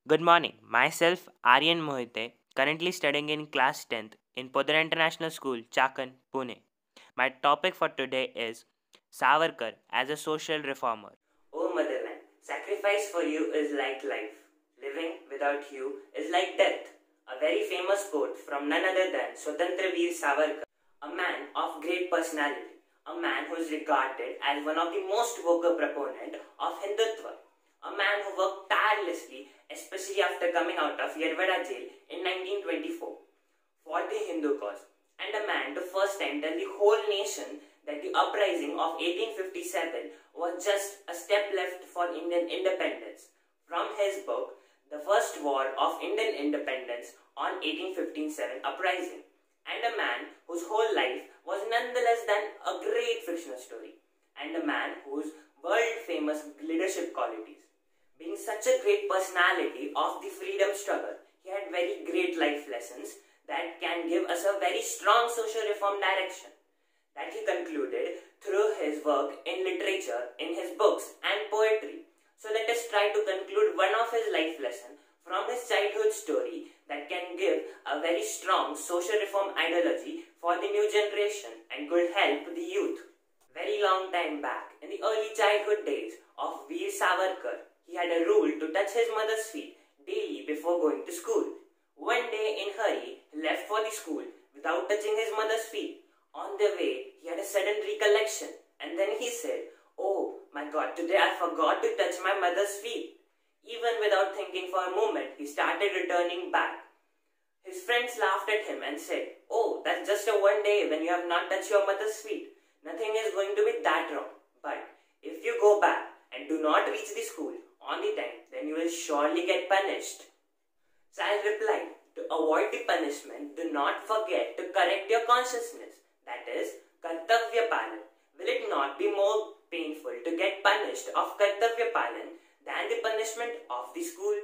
Good morning. Myself, Aryan Mohite, currently studying in class 10th in Podar International School, Chakan, Pune. My topic for today is Savarkar as a social reformer. O motherland, sacrifice for you is like life. Living without you is like death. A very famous quote from none other than Swatantra Veer Savarkar, a man of great personality, a man who is regarded as one of the most vocal proponent of Hindutva, a man who worked tirelessly, especially after coming out of Yerwada jail in 1924, for the Hindu cause, and a man to first time tell the whole nation that the uprising of 1857 was just a step left for Indian independence. From his book, The First War of Indian Independence on 1857 Uprising, and a man whose whole life was nonetheless than a great fictional story, and a man whose world famous leadership qualities. Being such a great personality of the freedom struggle, he had very great life lessons that can give us a very strong social reform direction that he concluded through his work in literature, in his books and poetry. So let us try to conclude one of his life lessons from his childhood story that can give a very strong social reform ideology for the new generation and could help the youth. Very long time back, in the early childhood days of Veer Savarkar, he had a rule to touch his mother's feet daily before going to school. One day in hurry, he left for the school without touching his mother's feet. On the way, he had a sudden recollection and then he said, "Oh my God, today I forgot to touch my mother's feet." Even without thinking for a moment, he started returning back. His friends laughed at him and said, "Oh, that's just a one day when you have not touched your mother's feet. Nothing is going to be that wrong. But if you go back and do not reach the school on the time, then you will surely get punished." Child replied, "To avoid the punishment, do not forget to correct your consciousness. That is, kartavya palan. Will it not be more painful to get punished of kartavya palan than the punishment of the school?"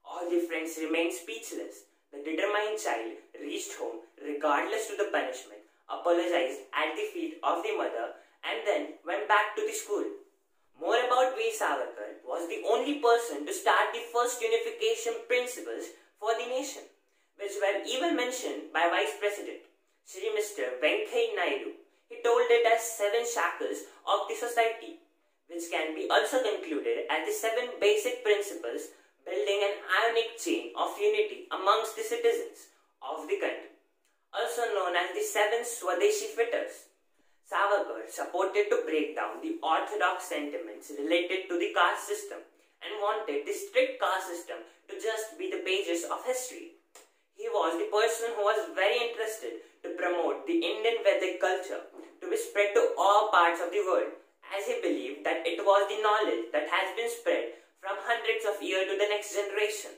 All the friends remained speechless. The determined child reached home regardless to the punishment, apologized at the feet of the mother, and then went back to the school. More about Veer Savarkar was the only person to start the first unification principles for the nation, which were even mentioned by Vice President Shri Mr. Venkaiah Naidu. He told it as 7 shackles of the society, which can be also concluded as the 7 basic principles building an ionic chain of unity amongst the citizens of the country, also known as the 7 Swadeshi fitters. Savarkar supported to break down the orthodox sentiments related to the caste system and wanted the strict caste system to just be the pages of history. He was the person who was very interested to promote the Indian Vedic culture to be spread to all parts of the world, as he believed that it was the knowledge that has been spread from hundreds of years to the next generation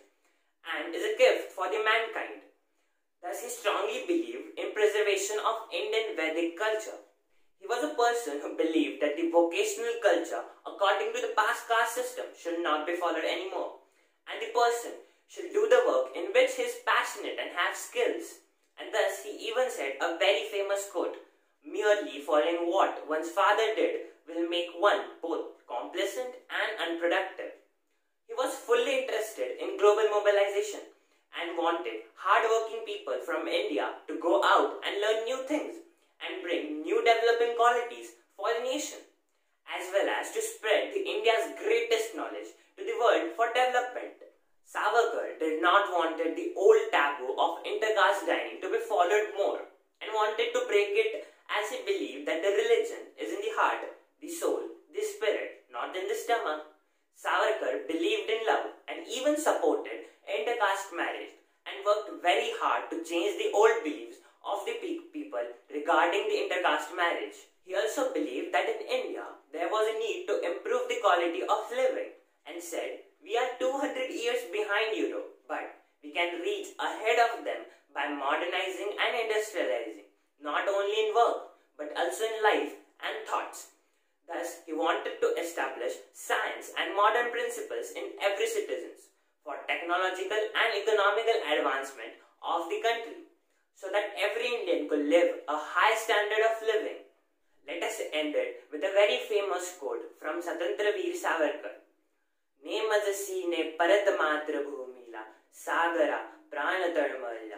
and is a gift for the mankind. Thus he strongly believed in preservation of Indian Vedic culture. He was a person who believed that the vocational culture according to the past caste system should not be followed anymore, and the person should do the work in which he is passionate and have skills. And thus he even said a very famous quote, "Merely following what one's father did will make one both complacent and unproductive." He was fully interested in global mobilization and wanted hard-working people from India to go out and learn new things and bring new developing qualities for the nation, as well as to spread the India's greatest knowledge to the world for development. Savarkar did not want the old taboo of intercaste dining to be followed more and wanted to break it, as he believed that the religion is in the heart, the soul, the spirit, not in the stomach. Savarkar believed in love and even supported intercaste marriage and worked very hard to change the old beliefs of the people regarding the intercaste marriage. He also believed that in India there was a need to improve the quality of living and said, "We are 200 years behind Europe, but we can reach ahead of them by modernizing and industrializing, not only in work but also in life and thoughts." Thus, he wanted to establish science and modern principles in every citizen for technological and economical advancement of the country, so that every Indian could live a high standard of living. Let us end it with a very famous quote from Swatantra Veer Savarkar. "Ne mazasi ne parat matra bhumi सांगितला, सागरा प्राण तळमळला.